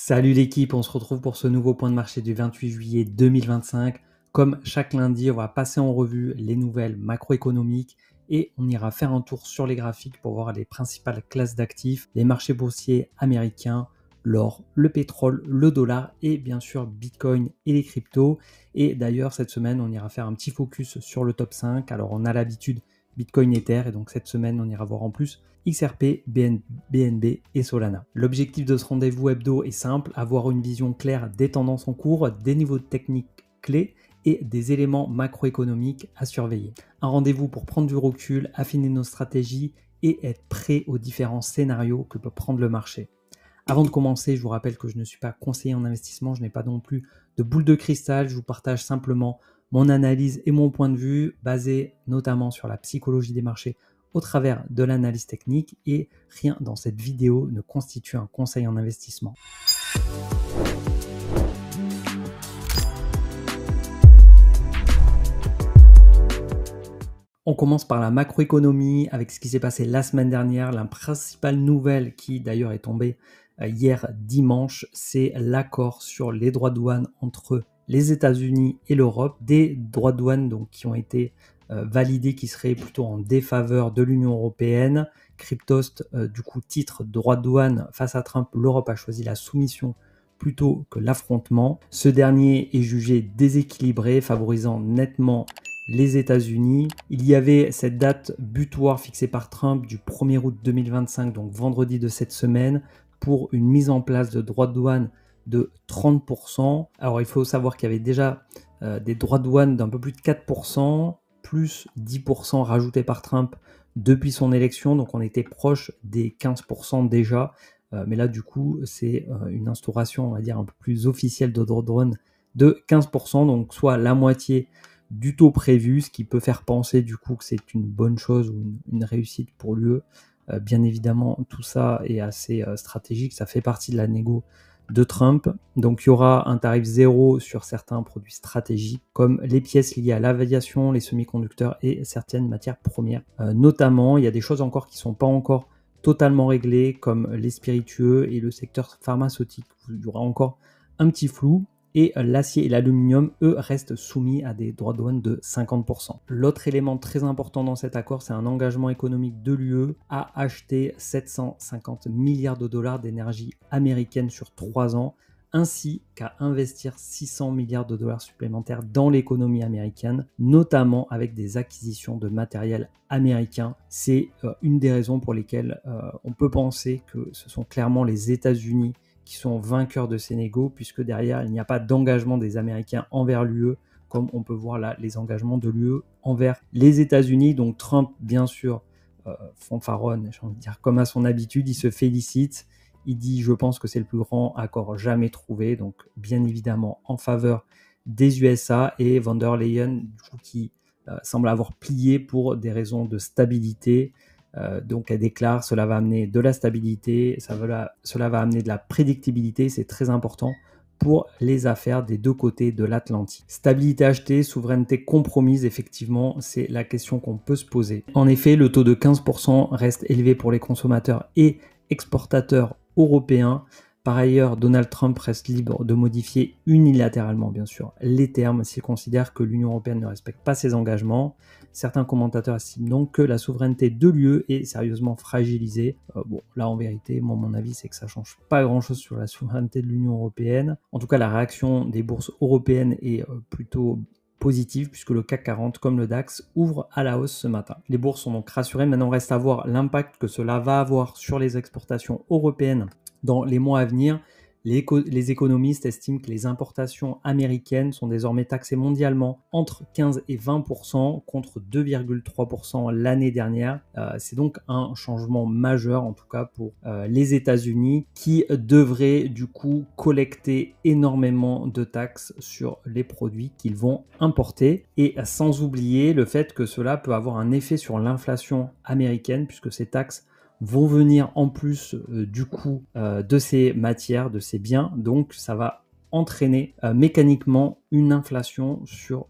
Salut l'équipe, on se retrouve pour ce nouveau point de marché du 28 juillet 2025. Comme chaque lundi, on va passer en revue les nouvelles macroéconomiques et on ira faire un tour sur les graphiques pour voir les principales classes d'actifs, les marchés boursiers américains, l'or, le pétrole, le dollar et bien sûr Bitcoin et les cryptos. Et d'ailleurs, cette semaine, on ira faire un petit focus sur le top 5. Alors, on a l'habitude Bitcoin Ether et donc cette semaine, on ira voir en plus XRP, BNB et Solana. L'objectif de ce rendez-vous hebdo est simple, avoir une vision claire des tendances en cours, des niveaux de technique clés et des éléments macroéconomiques à surveiller. Un rendez-vous pour prendre du recul, affiner nos stratégies et être prêt aux différents scénarios que peut prendre le marché. Avant de commencer, je vous rappelle que je ne suis pas conseiller en investissement, je n'ai pas non plus de boule de cristal, je vous partage simplement mon analyse et mon point de vue basé notamment sur la psychologie des marchés au travers de l'analyse technique et rien dans cette vidéo ne constitue un conseil en investissement. On commence par la macroéconomie avec ce qui s'est passé la semaine dernière. La principale nouvelle qui d'ailleurs est tombée hier dimanche, c'est l'accord sur les droits de douane entre les États-Unis et l'Europe. Des droits de douane donc, qui ont été validés, qui seraient plutôt en défaveur de l'Union européenne. Cryptost, du coup, titre droit de douane face à Trump, l'Europe a choisi la soumission plutôt que l'affrontement. Ce dernier est jugé déséquilibré, favorisant nettement les États-Unis. Il y avait cette date butoir fixée par Trump du 1er août 2025, donc vendredi de cette semaine, pour une mise en place de droits de douane de 30%. Alors il faut savoir qu'il y avait déjà des droits de douane d'un peu plus de 4%, plus 10% rajoutés par Trump depuis son élection, donc on était proche des 15% déjà. Mais là du coup c'est une instauration, on va dire, un peu plus officielle de droits de douane de 15%, donc soit la moitié du taux prévu, ce qui peut faire penser du coup que c'est une bonne chose ou une réussite pour l'UE. Bien évidemment, tout ça est assez stratégique, ça fait partie de la négo de Trump. Donc il y aura un tarif zéro sur certains produits stratégiques comme les pièces liées à l'aviation, les semi-conducteurs et certaines matières premières. Notamment, il y a des choses encore qui ne sont pas encore totalement réglées comme les spiritueux et le secteur pharmaceutique. Il y aura encore un petit flou. Et l'acier et l'aluminium, eux, restent soumis à des droits de douane de 50%. L'autre élément très important dans cet accord, c'est un engagement économique de l'UE à acheter 750 milliards de dollars d'énergie américaine sur 3 ans, ainsi qu'à investir 600 milliards de dollars supplémentaires dans l'économie américaine, notamment avec des acquisitions de matériel américain. C'est une des raisons pour lesquelles on peut penser que ce sont clairement les États-Unis qui sont vainqueurs de ces négos, puisque derrière, il n'y a pas d'engagement des Américains envers l'UE, comme on peut voir là les engagements de l'UE envers les États-Unis. Donc Trump, bien sûr, fanfaronne, j'ai envie de dire, comme à son habitude, il se félicite. Il dit, je pense que c'est le plus grand accord jamais trouvé, donc bien évidemment en faveur des USA, et von der Leyen, du coup, qui semble avoir plié pour des raisons de stabilité. Donc elle déclare, cela va amener de la stabilité, cela va amener de la prédictibilité, c'est très important pour les affaires des deux côtés de l'Atlantique. Stabilité achetée, souveraineté compromise, effectivement, c'est la question qu'on peut se poser. En effet, le taux de 15% reste élevé pour les consommateurs et exportateurs européens. Par ailleurs, Donald Trump reste libre de modifier unilatéralement, bien sûr, les termes s'il considère que l'Union européenne ne respecte pas ses engagements. Certains commentateurs estiment donc que la souveraineté de l'UE est sérieusement fragilisée. Bon, là, en vérité, moi, mon avis, c'est que ça ne change pas grand-chose sur la souveraineté de l'Union européenne. En tout cas, la réaction des bourses européennes est plutôt positive, puisque le CAC 40 comme le DAX ouvre à la hausse ce matin. Les bourses sont donc rassurées. Maintenant, reste à voir l'impact que cela va avoir sur les exportations européennes dans les mois à venir. Les économistes estiment que les importations américaines sont désormais taxées mondialement entre 15 et 20% contre 2,3% l'année dernière. C'est donc un changement majeur, en tout cas pour les États-Unis, qui devraient du coup collecter énormément de taxes sur les produits qu'ils vont importer. Et sans oublier le fait que cela peut avoir un effet sur l'inflation américaine, puisque ces taxes vont venir en plus du coût de ces matières, de ces biens. Donc ça va entraîner mécaniquement une inflation sur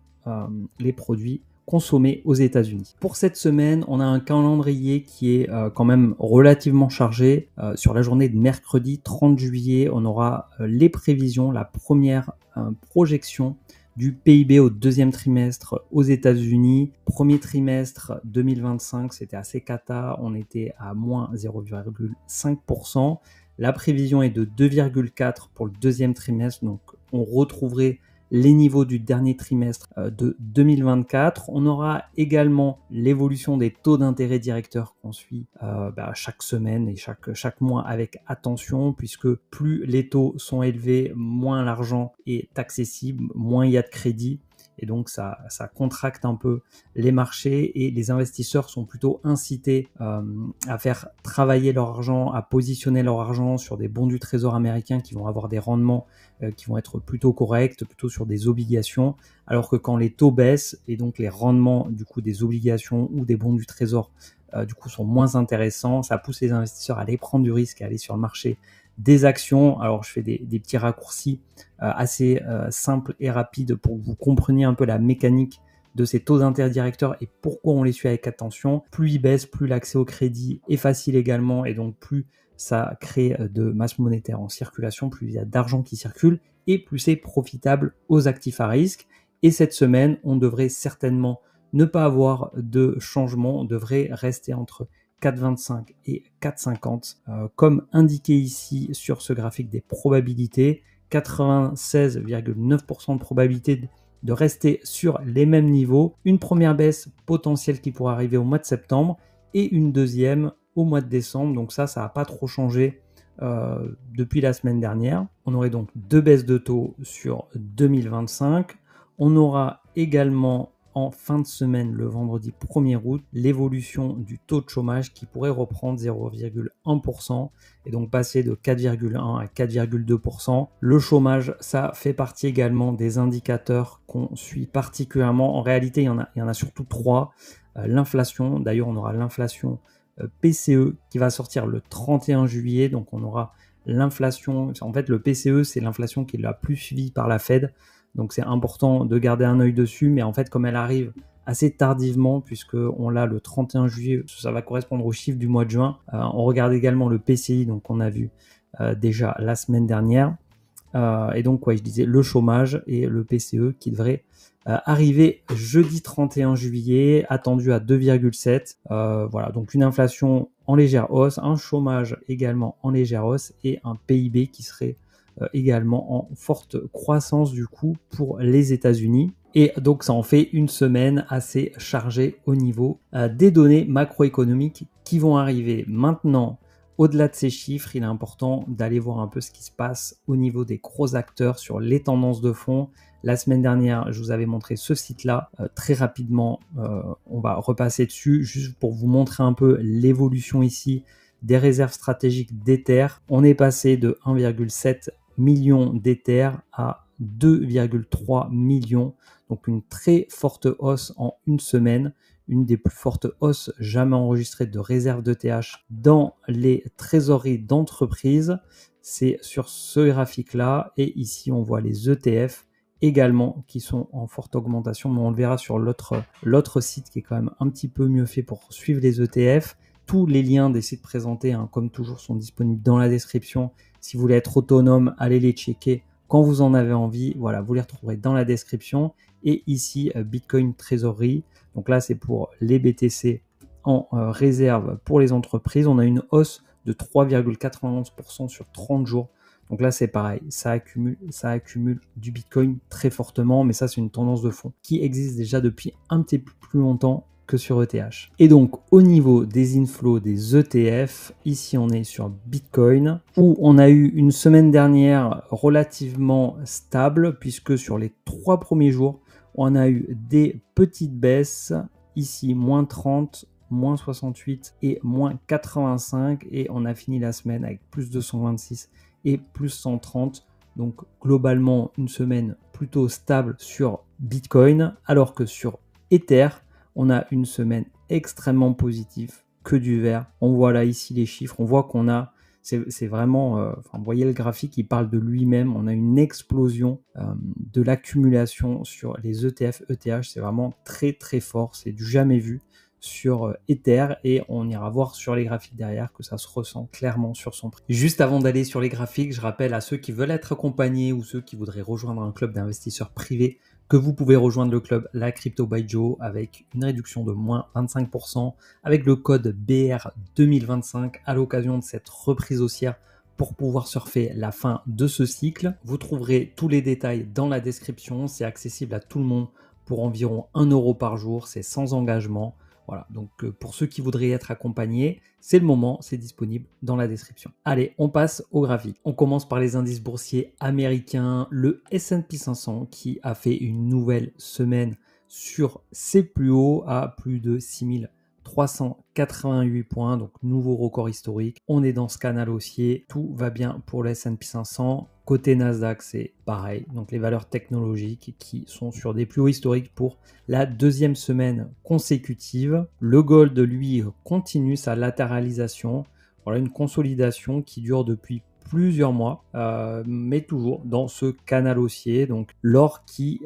les produits consommés aux États-Unis. Pour cette semaine, on a un calendrier qui est quand même relativement chargé. Sur la journée de mercredi 30 juillet, on aura les prévisions, la première projection du PIB au deuxième trimestre aux États-Unis. Premier trimestre 2025, c'était assez cata, on était à moins 0,5%. La prévision est de 2,4 pour le deuxième trimestre, donc on retrouverait les niveaux du dernier trimestre de 2024. On aura également l'évolution des taux d'intérêt directeurs qu'on suit chaque semaine et chaque mois avec attention, puisque plus les taux sont élevés, moins l'argent est accessible, moins il y a de crédit. Et donc ça contracte un peu les marchés et les investisseurs sont plutôt incités à faire travailler leur argent, à positionner leur argent sur des bons du trésor américain qui vont avoir des rendements qui vont être plutôt corrects, plutôt sur des obligations, alors que quand les taux baissent et donc les rendements du coup des obligations ou des bons du trésor du coup sont moins intéressants, ça pousse les investisseurs à aller prendre du risque, à aller sur le marché des actions. Alors je fais des petits raccourcis assez simples et rapides pour que vous compreniez un peu la mécanique de ces taux d'intérêt directeurs et pourquoi on les suit avec attention. Plus ils baissent, plus l'accès au crédit est facile également et donc plus ça crée de masse monétaire en circulation, plus il y a d'argent qui circule et plus c'est profitable aux actifs à risque. Et cette semaine, on devrait certainement ne pas avoir de changement, on devrait rester entre 4,25 et 4,50 comme indiqué ici sur ce graphique des probabilités. 96,9% de probabilité de rester sur les mêmes niveaux, une première baisse potentielle qui pourrait arriver au mois de septembre et une deuxième au mois de décembre. Donc ça n'a pas trop changé depuis la semaine dernière. On aurait donc deux baisses de taux sur 2025. On aura également en fin de semaine, le vendredi 1er août, l'évolution du taux de chômage qui pourrait reprendre 0,1% et donc passer de 4,1 à 4,2%. Le chômage, ça fait partie également des indicateurs qu'on suit particulièrement. En réalité, il y en a surtout trois. L'inflation, d'ailleurs, on aura l'inflation PCE qui va sortir le 31 juillet. Donc, on aura l'inflation. En fait, le PCE, c'est l'inflation qui est la plus suivie par la Fed. Donc c'est important de garder un œil dessus, mais en fait comme elle arrive assez tardivement, puisqu'on l'a le 31 juillet, ça va correspondre au chiffre du mois de juin. On regarde également le PCI, donc on a vu déjà la semaine dernière. Et donc je disais le chômage et le PCE qui devrait arriver jeudi 31 juillet, attendu à 2,7. Voilà, donc une inflation en légère hausse, un chômage également en légère hausse et un PIB qui serait également en forte croissance du coup pour les États-Unis. Et donc ça en fait une semaine assez chargée au niveau des données macroéconomiques qui vont arriver. Maintenant, au-delà de ces chiffres, il est important d'aller voir un peu ce qui se passe au niveau des gros acteurs sur les tendances de fond. La semaine dernière, je vous avais montré ce site-là très rapidement. On va repasser dessus juste pour vous montrer un peu l'évolution ici des réserves stratégiques d'Ether. On est passé de 1,7 million d'Ether à 2,3 millions. Donc une très forte hausse en une semaine, une des plus fortes hausses jamais enregistrées de réserves d'ETH dans les trésoreries d'entreprise. C'est sur ce graphique-là. Et ici, on voit les ETF également qui sont en forte augmentation. Mais on le verra sur l'autre site qui est quand même un petit peu mieux fait pour suivre les ETF. Tous les liens des sites présentés, comme toujours, sont disponibles dans la description. Si vous voulez être autonome, allez les checker quand vous en avez envie. Voilà, vous les retrouverez dans la description. Et ici, Bitcoin Treasury. Donc là, c'est pour les BTC en réserve pour les entreprises. On a une hausse de 3,91% sur 30 jours. Donc là, c'est pareil, ça accumule du Bitcoin très fortement, mais ça, c'est une tendance de fond qui existe déjà depuis un petit peu plus longtemps que sur ETH. Et donc, au niveau des inflows des ETF, ici, on est sur Bitcoin, où on a eu une semaine dernière relativement stable, puisque sur les 3 premiers jours, on a eu des petites baisses, ici, moins 30, moins 68 et moins 85, et on a fini la semaine avec plus 226 et plus 130. Donc globalement une semaine plutôt stable sur Bitcoin, alors que sur Ether, on a une semaine extrêmement positive, que du vert. On voit là ici les chiffres, on voit qu'on a C'est vraiment, vous voyez le graphique, il parle de lui-même. On a une explosion de l'accumulation sur les ETF, ETH. C'est vraiment très très fort. C'est du jamais vu sur Ether, et on ira voir sur les graphiques derrière que ça se ressent clairement sur son prix. Juste avant d'aller sur les graphiques, je rappelle à ceux qui veulent être accompagnés ou ceux qui voudraient rejoindre un club d'investisseurs privés que vous pouvez rejoindre le club La Crypto by Joe avec une réduction de moins 25% avec le code BR2025 à l'occasion de cette reprise haussière pour pouvoir surfer la fin de ce cycle. Vous trouverez tous les détails dans la description. C'est accessible à tout le monde pour environ 1 € par jour. C'est sans engagement. Voilà, donc pour ceux qui voudraient être accompagnés, c'est le moment, c'est disponible dans la description. Allez, on passe au graphique. On commence par les indices boursiers américains, le S&P 500 qui a fait une nouvelle semaine sur ses plus hauts à plus de 6388 points, donc nouveau record historique. On est dans ce canal haussier, tout va bien pour le S&P 500. Côté Nasdaq, c'est pareil, donc les valeurs technologiques qui sont sur des plus hauts historiques pour la deuxième semaine consécutive. Le gold, lui, continue sa latéralisation. Voilà une consolidation qui dure depuis plusieurs mois, mais toujours dans ce canal haussier. Donc l'or qui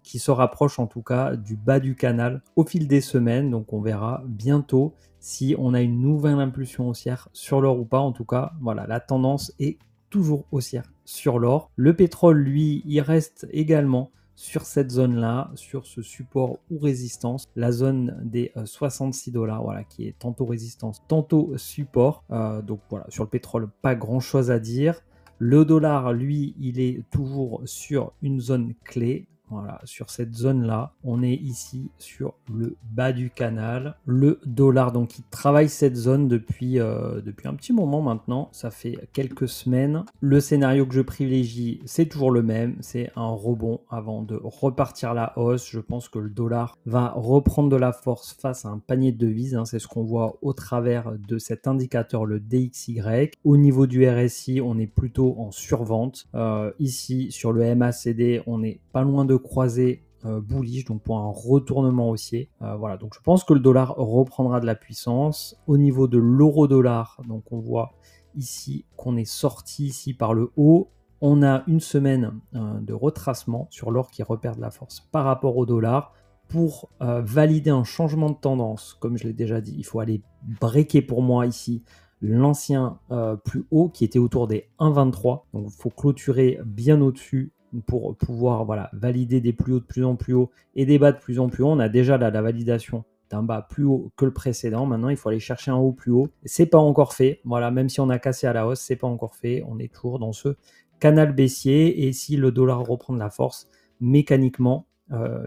qui se rapproche en tout cas du bas du canal au fil des semaines. Donc on verra bientôt si on a une nouvelle impulsion haussière sur l'or ou pas. En tout cas, voilà, la tendance est toujours haussière sur l'or. Le pétrole, lui, il reste également sur cette zone-là, sur ce support ou résistance, la zone des 66 $, voilà, qui est tantôt résistance, tantôt support. Donc voilà, sur le pétrole, pas grand-chose à dire. Le dollar, lui, il est toujours sur une zone clé. Voilà, sur cette zone-là, on est ici sur le bas du canal. Le dollar, donc, il travaille cette zone depuis un petit moment maintenant. Ça fait quelques semaines. Le scénario que je privilégie, c'est toujours le même. C'est un rebond avant de repartir à la hausse. Je pense que le dollar va reprendre de la force face à un panier de devises. C'est ce qu'on voit au travers de cet indicateur, le DXY. Au niveau du RSI, on est plutôt en survente. Ici, sur le MACD, on est pas loin de croisé bullish, donc pour un retournement haussier. Voilà, donc je pense que le dollar reprendra de la puissance. Au niveau de l'euro-dollar, donc on voit ici qu'on est sorti ici par le haut. On a une semaine de retracement sur l'or qui repère de la force par rapport au dollar. Pour valider un changement de tendance, comme je l'ai déjà dit, il faut aller breaker pour moi ici l'ancien plus haut qui était autour des 1,23. Donc il faut clôturer bien au-dessus pour pouvoir valider des plus hauts de plus en plus haut et des bas de plus en plus haut. On a déjà là la validation d'un bas plus haut que le précédent. Maintenant, il faut aller chercher un haut plus haut. C'est pas encore fait. Voilà, même si on a cassé à la hausse, c'est pas encore fait. On est toujours dans ce canal baissier, et si le dollar reprend de la force, mécaniquement,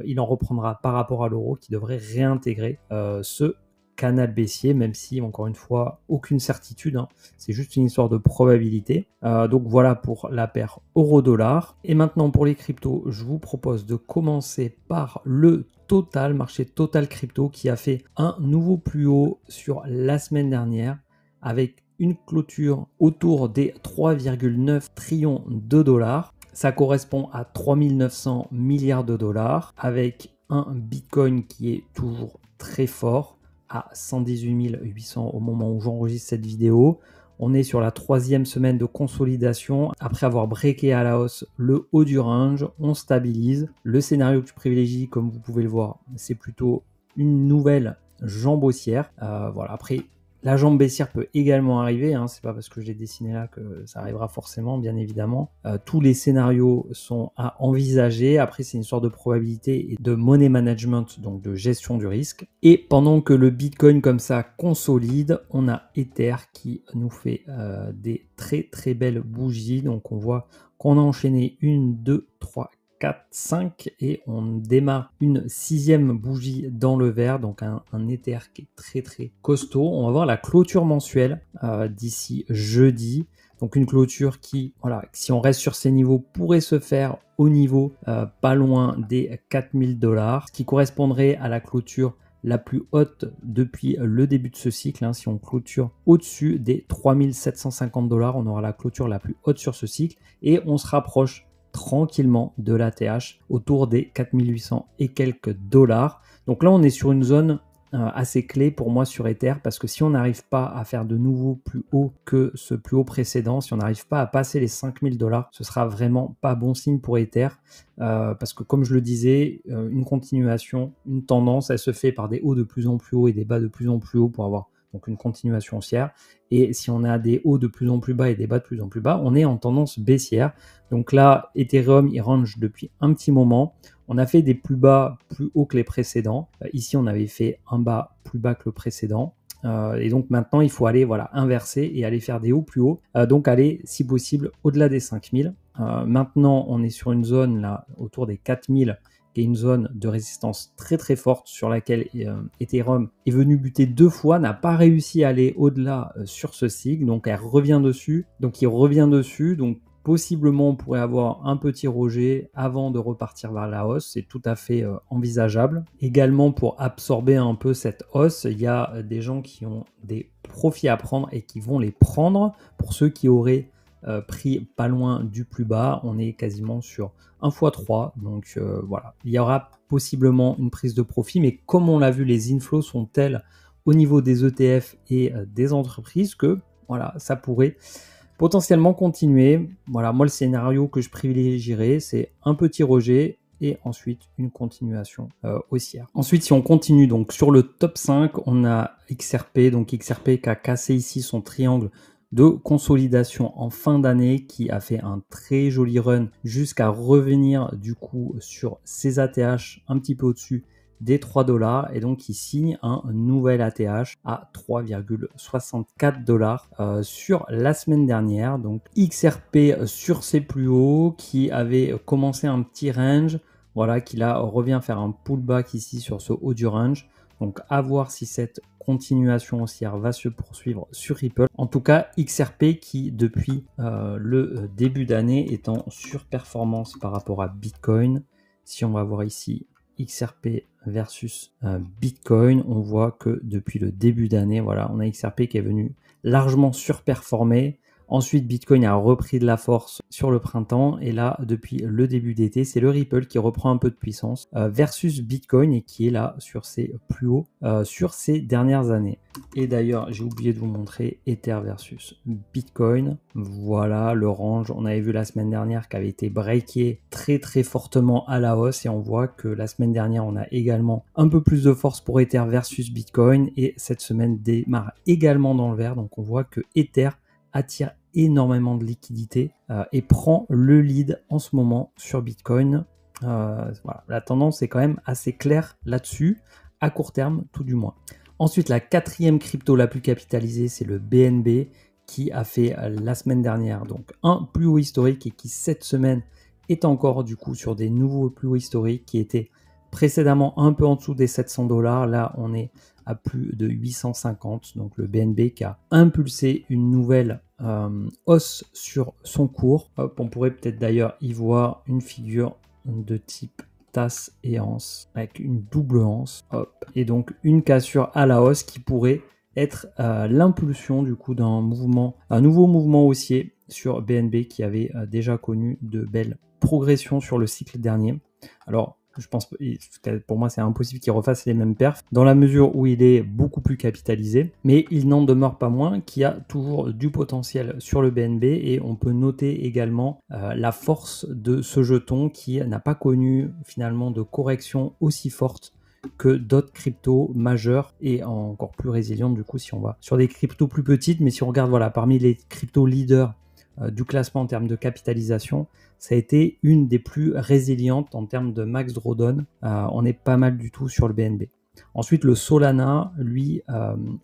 il en reprendra par rapport à l'euro qui devrait réintégrer ce canal baissier, même si, encore une fois, aucune certitude, c'est juste une histoire de probabilité. Donc voilà pour la paire euro-dollar. Et maintenant pour les cryptos, je vous propose de commencer par le Total, marché Total Crypto, qui a fait un nouveau plus haut sur la semaine dernière avec une clôture autour des 3,9 trillions de dollars. Ça correspond à 3900 milliards de dollars, avec un Bitcoin qui est toujours très fort à 118 800 au moment où j'enregistre cette vidéo. On est sur la troisième semaine de consolidation. Après avoir breaké à la hausse le haut du range, on stabilise. Le scénario que je privilégie, comme vous pouvez le voir, c'est plutôt une nouvelle jambe haussière. Voilà. Après, la jambe baissière peut également arriver. C'est pas parce que je l'ai dessiné là que ça arrivera forcément, bien évidemment. Tous les scénarios sont à envisager. Après, c'est une sorte de probabilité et de money management, donc de gestion du risque. Et pendant que le Bitcoin comme ça consolide, on a Ether qui nous fait des très très belles bougies. Donc on voit qu'on a enchaîné 1, 2, 3, 4, 5 et on démarre une sixième bougie dans le vert, donc un Ether qui est très très costaud. On va voir la clôture mensuelle d'ici jeudi, donc une clôture qui, voilà, si on reste sur ces niveaux, pourrait se faire au niveau pas loin des 4000 $, ce qui correspondrait à la clôture la plus haute depuis le début de ce cycle. Si on clôture au-dessus des 3750 $, on aura la clôture la plus haute sur ce cycle et on se rapproche tranquillement de l'ATH autour des 4800 et quelques dollars. Donc là, on est sur une zone assez clé pour moi sur Ether, parce que si on n'arrive pas à faire de nouveau plus haut que ce plus haut précédent, si on n'arrive pas à passer les 5000 $, ce sera vraiment pas bon signe pour Ether, parce que comme je le disais, une continuation, une tendance, elle se fait par des hauts de plus en plus hauts et des bas de plus en plus hauts pour avoir donc une continuation haussière. Et si on a des hauts de plus en plus bas et des bas de plus en plus bas, on est en tendance baissière. Donc là, Ethereum, il range depuis un petit moment. On a fait des plus bas plus hauts que les précédents. Ici, on avait fait un bas plus bas que le précédent. Et donc maintenant, il faut aller inverser et aller faire des hauts plus hauts. Donc aller, si possible, au-delà des 5000. Maintenant, on est sur une zone là autour des 4000, qui est une zone de résistance très très forte sur laquelle Ethereum est venu buter 2 fois, n'a pas réussi à aller au-delà sur ce cycle, donc elle revient dessus. Donc il revient dessus, donc possiblement on pourrait avoir un petit rejet avant de repartir vers la hausse, c'est tout à fait envisageable. Également pour absorber un peu cette hausse, il y a des gens qui ont des profits à prendre et qui vont les prendre. Pour ceux qui auraient pris pas loin du plus bas, on est quasiment sur 1 x 3, donc voilà, il y aura possiblement une prise de profit, mais comme on l'a vu, les inflows sont tels au niveau des ETF et des entreprises que voilà, ça pourrait potentiellement continuer. Voilà, moi le scénario que je privilégierais, c'est un petit rejet et ensuite une continuation haussière. Ensuite, si on continue donc sur le top 5, on a XRP, donc XRP qui a cassé ici son triangle de consolidation en fin d'année, qui a fait un très joli run jusqu'à revenir du coup sur ses ATH un petit peu au-dessus des 3 $, et donc il signe un nouvel ATH à 3,64 $ sur la semaine dernière. Donc XRP sur ses plus hauts, qui avait commencé un petit range, voilà, qui là revient faire un pullback ici sur ce haut du range. Donc à voir si cette continuation haussière va se poursuivre sur Ripple. En tout cas, XRP qui depuis le début d'année est en surperformance par rapport à Bitcoin. Si on va voir ici XRP versus Bitcoin, on voit que depuis le début d'année, voilà, on a XRP qui est venu largement surperformer. Ensuite, Bitcoin a repris de la force sur le printemps, et là, depuis le début d'été, c'est le Ripple qui reprend un peu de puissance versus Bitcoin, et qui est là sur ses plus hauts sur ces dernières années. Et d'ailleurs, j'ai oublié de vous montrer Ether versus Bitcoin. Voilà le range. On avait vu la semaine dernière qui avait été breaké très très fortement à la hausse, et on voit que la semaine dernière, on a également un peu plus de force pour Ether versus Bitcoin, et cette semaine démarre également dans le vert. Donc on voit que Ether attire énormément de liquidités et prend le lead en ce moment sur Bitcoin. Voilà. La tendance est quand même assez claire là-dessus, à court terme tout du moins. Ensuite, la quatrième crypto la plus capitalisée, c'est le BNB, qui a fait la semaine dernière donc un plus haut historique, et qui cette semaine est encore du coup sur des nouveaux plus hauts historiques, qui étaient précédemment un peu en dessous des 700 $. Là, on est à plus de 850. Donc le BNB qui a impulsé une nouvelle hausse sur son cours. Hop, on pourrait peut-être d'ailleurs y voir une figure de type tasse et anse avec une double anse. Hop, et donc une cassure à la hausse qui pourrait être l'impulsion du coup d'un mouvement, un nouveau mouvement haussier sur BNB, qui avait déjà connu de belles progressions sur le cycle dernier. Alors, je pense, pour moi, c'est impossible qu'il refasse les mêmes perfs, dans la mesure où il est beaucoup plus capitalisé, mais il n'en demeure pas moins qu'il y a toujours du potentiel sur le BNB, et on peut noter également la force de ce jeton, qui n'a pas connu finalement de correction aussi forte que d'autres cryptos majeures et encore plus résilientes du coup si on va sur des cryptos plus petites. Mais si on regarde voilà, parmi les cryptos leaders du classement en termes de capitalisation, ça a été une des plus résilientes en termes de max drawdown. On est pas mal du tout sur le BNB. Ensuite, le Solana, lui,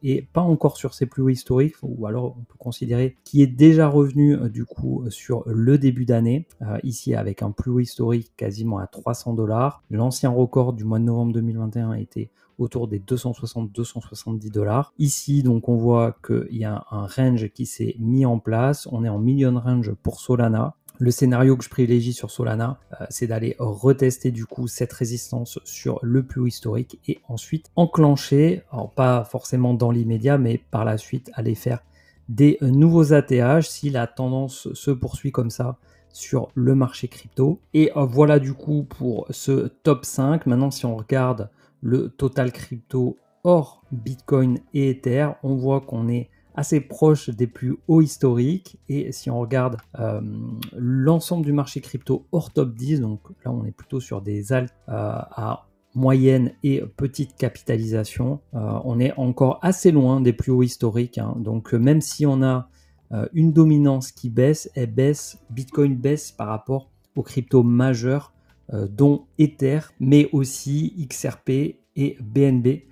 est pas encore sur ses plus hauts historiques, ou alors on peut considérer qu'il est déjà revenu du coup sur le début d'année, ici avec un plus haut historique quasiment à 300 $. L'ancien record du mois de novembre 2021 était autour des 260-270 $. Ici, donc, on voit qu'il y a un range qui s'est mis en place. On est en million range pour Solana. Le scénario que je privilégie sur Solana, c'est d'aller retester du coup cette résistance sur le plus haut historique, et ensuite enclencher, alors pas forcément dans l'immédiat, mais par la suite aller faire des nouveaux ATH si la tendance se poursuit comme ça sur le marché crypto. Et voilà du coup pour ce top 5. Maintenant, si on regarde le total crypto hors Bitcoin et Ether, on voit qu'on est assez proche des plus hauts historiques. Et si on regarde l'ensemble du marché crypto hors top 10, donc là on est plutôt sur des alts à moyenne et petite capitalisation, on est encore assez loin des plus hauts historiques, hein. Donc même si on a une dominance qui baisse, Bitcoin baisse par rapport aux cryptos majeurs, dont Ether, mais aussi XRP et BNB,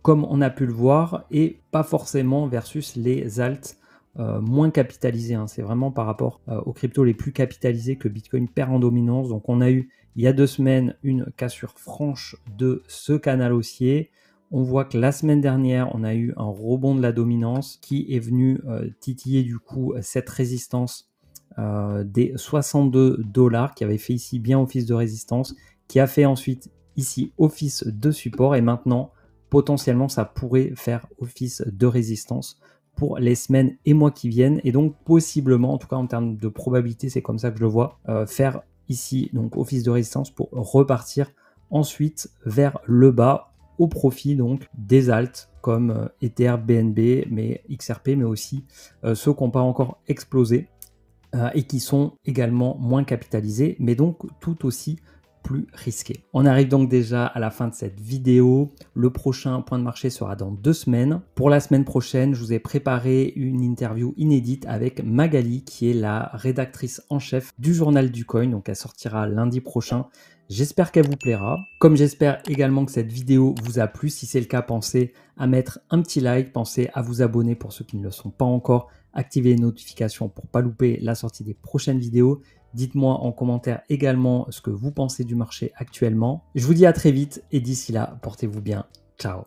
comme on a pu le voir, et pas forcément versus les alts moins capitalisés, hein. C'est vraiment par rapport aux cryptos les plus capitalisés que Bitcoin perd en dominance. Donc on a eu il y a 2 semaines une cassure franche de ce canal haussier. On voit que la semaine dernière, on a eu un rebond de la dominance qui est venu titiller du coup cette résistance des 62 $, qui avait fait ici bien office de résistance, qui a fait ensuite ici office de support, et maintenant potentiellement ça pourrait faire office de résistance pour les semaines et mois qui viennent, et donc possiblement, en tout cas en termes de probabilité, c'est comme ça que je le vois, faire ici donc office de résistance pour repartir ensuite vers le bas au profit donc des alts comme Ether, BNB, mais XRP, mais aussi ceux qui n'ont pas encore explosé et qui sont également moins capitalisés, mais donc tout aussi plus risqué. On arrive donc déjà à la fin de cette vidéo. Le prochain point de marché sera dans 2 semaines. Pour la semaine prochaine, je vous ai préparé une interview inédite avec Magali, qui est la rédactrice en chef du journal du coin. Donc elle sortira lundi prochain. J'espère qu'elle vous plaira. Comme j'espère également que cette vidéo vous a plu. Si c'est le cas, pensez à mettre un petit like, pensez à vous abonner pour ceux qui ne le sont pas encore, activer les notifications pour ne pas louper la sortie des prochaines vidéos. Dites-moi en commentaire également ce que vous pensez du marché actuellement. Je vous dis à très vite et d'ici là, portez-vous bien. Ciao.